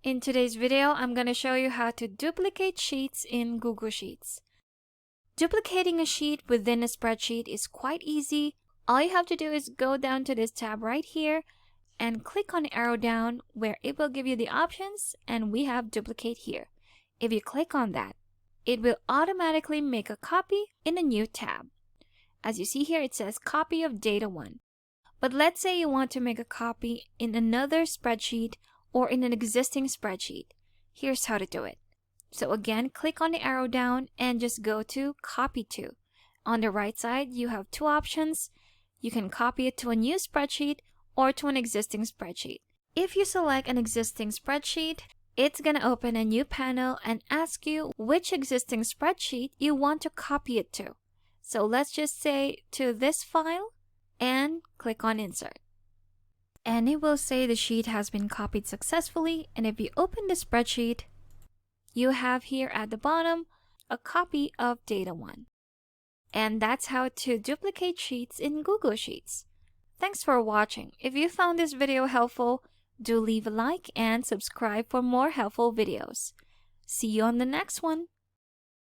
In today's video, I'm going to show you how to duplicate sheets in Google Sheets. Duplicating a sheet within a spreadsheet is quite easy. All you have to do is go down to this tab right here and click on the arrow down where it will give you the options, and we have duplicate here. If you click on that, it will automatically make a copy in a new tab. As you see here, it says copy of data 1. But let's say you want to make a copy in another spreadsheet or in an existing spreadsheet. Here's how to do it. So again, click on the arrow down and just go to copy to. On the right side, you have two options. You can copy it to a new spreadsheet or to an existing spreadsheet. If you select an existing spreadsheet, it's going to open a new panel and ask you which existing spreadsheet you want to copy it to. So let's just say to this file and click on insert. And it will say the sheet has been copied successfully. And if you open the spreadsheet, you have here at the bottom a copy of data 1. And that's how to duplicate sheets in Google Sheets. Thanks for watching. If you found this video helpful, do leave a like and subscribe for more helpful videos. See you on the next one.